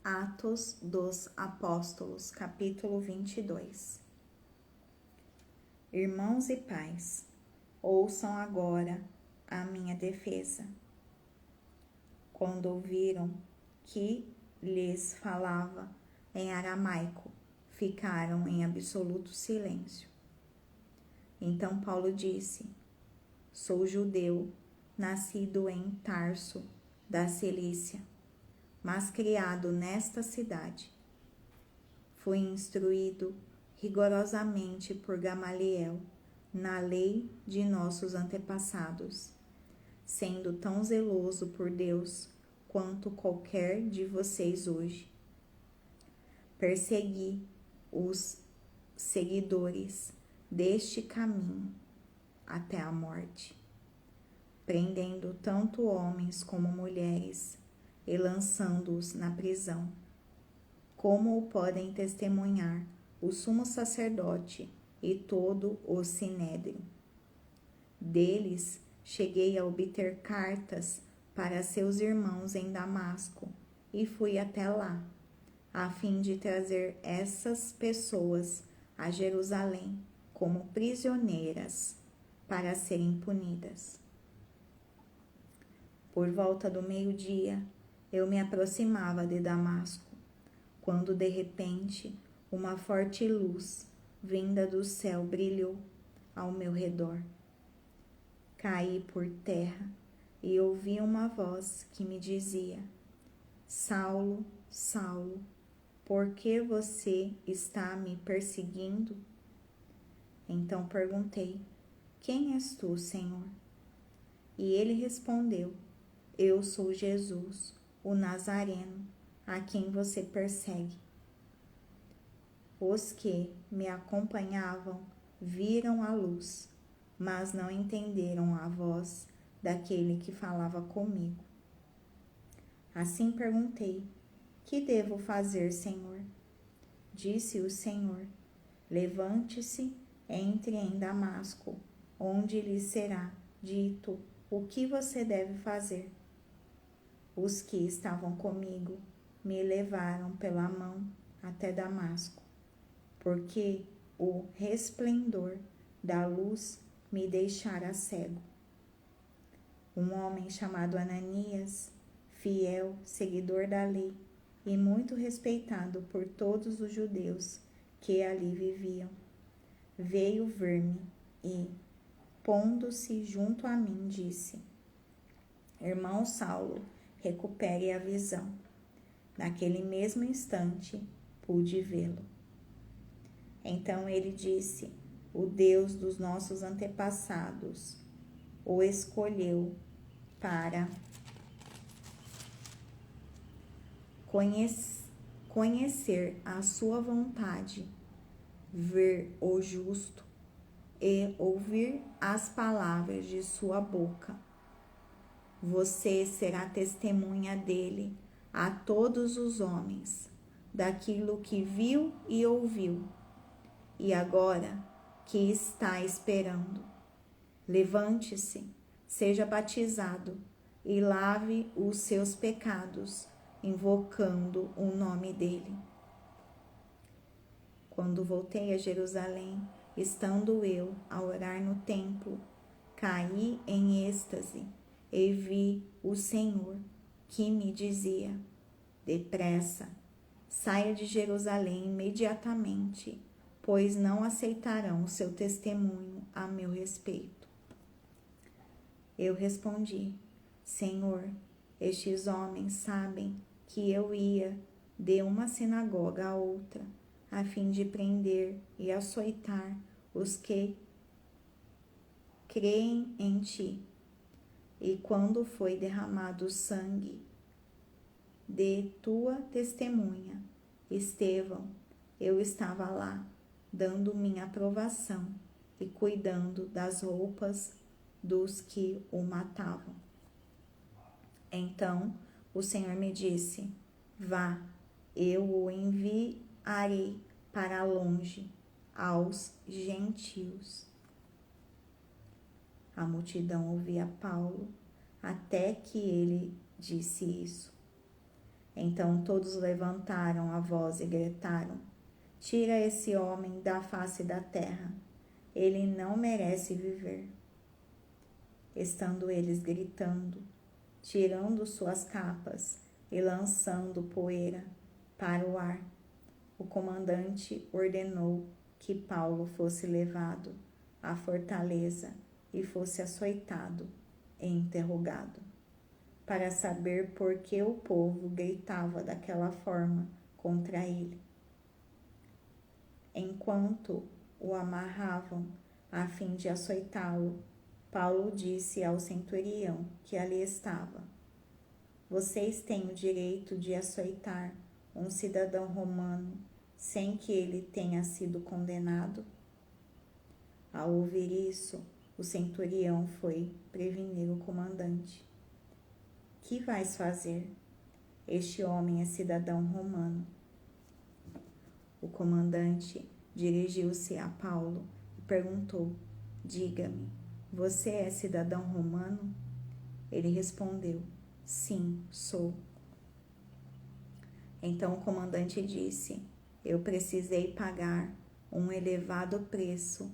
Atos dos Apóstolos, capítulo 22. Irmãos e pais, ouçam agora a minha defesa. Quando ouviram que lhes falava em aramaico, ficaram em absoluto silêncio. Então Paulo disse: Sou judeu, nascido em Tarso, da Cilícia, mas criado nesta cidade. Fui instruído rigorosamente por Gamaliel na lei de nossos antepassados, sendo tão zeloso por Deus quanto qualquer de vocês hoje. Persegui os seguidores deste caminho até a morte, prendendo tanto homens como mulheres e lançando-os na prisão, como o podem testemunhar o sumo sacerdote e todo o sinédrio. Deles cheguei a obter cartas para seus irmãos em Damasco e fui até lá, a fim de trazer essas pessoas a Jerusalém como prisioneiras para serem punidas. Por volta do meio-dia, eu me aproximava de Damasco, quando de repente uma forte luz vinda do céu brilhou ao meu redor. Caí por terra e ouvi uma voz que me dizia: Saulo, Saulo, por que você está me perseguindo? Então perguntei: Quem és tu, Senhor? E ele respondeu: Eu sou Jesus, o Nazareno, a quem você persegue. Os que me acompanhavam viram a luz, mas não entenderam a voz daquele que falava comigo. Assim perguntei: Que devo fazer, Senhor? Disse o Senhor: Levante-se, entre em Damasco, onde lhe será dito o que você deve fazer. Os que estavam comigo me levaram pela mão até Damasco, porque o resplendor da luz me deixara cego. Um homem chamado Ananias, fiel seguidor da lei e muito respeitado por todos os judeus que ali viviam, veio ver-me e, pondo-se junto a mim, disse: Irmão Saulo, recupere a visão. Naquele mesmo instante, pude vê-lo. Então ele disse: O Deus dos nossos antepassados o escolheu para conhecer a sua vontade, ver o justo e ouvir as palavras de sua boca. Você será testemunha dele a todos os homens, daquilo que viu e ouviu. E agora, que está esperando? Levante-se, seja batizado e lave os seus pecados, invocando o nome dele. Quando voltei a Jerusalém, estando eu a orar no templo, caí em êxtase e vi o Senhor, que me dizia: Depressa, saia de Jerusalém imediatamente, pois não aceitarão o seu testemunho a meu respeito. Eu respondi: Senhor, estes homens sabem que eu ia de uma sinagoga a outra, a fim de prender e açoitar os que creem em ti. E quando foi derramado o sangue de tua testemunha, Estevão, eu estava lá, dando minha aprovação e cuidando das roupas dos que o matavam. Então o Senhor me disse: Vá, eu o enviarei para longe, aos gentios. A multidão ouvia Paulo até que ele disse isso. Então todos levantaram a voz e gritaram: Tira esse homem da face da terra, ele não merece viver. Estando eles gritando, tirando suas capas e lançando poeira para o ar, o comandante ordenou que Paulo fosse levado à fortaleza e fosse açoitado e interrogado, para saber por que o povo gritava daquela forma contra ele. Enquanto o amarravam a fim de açoitá-lo, Paulo disse ao centurião que ali estava: Vocês têm o direito de açoitar um cidadão romano sem que ele tenha sido condenado? Ao ouvir isso, o centurião foi prevenir o comandante. Que vais fazer? Este homem é cidadão romano. O comandante dirigiu-se a Paulo e perguntou: Diga-me, você é cidadão romano? Ele respondeu: Sim, sou. Então o comandante disse: Eu precisei pagar um elevado preço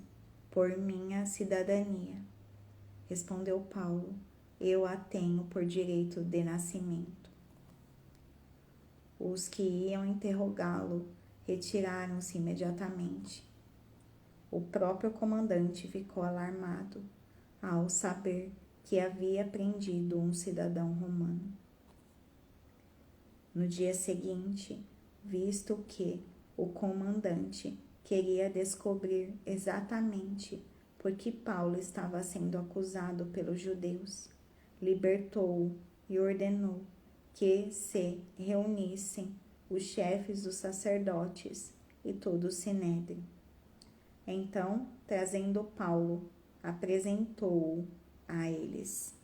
por minha cidadania. Respondeu Paulo: Eu a tenho por direito de nascimento. Os que iam interrogá-lo retiraram-se imediatamente. O próprio comandante ficou alarmado ao saber que havia prendido um cidadão romano. No dia seguinte, visto que o comandante queria descobrir exatamente por que Paulo estava sendo acusado pelos judeus, libertou-o e ordenou que se reunissem os chefes dos sacerdotes e todo o sinédrio. Então, trazendo Paulo, apresentou-o a eles.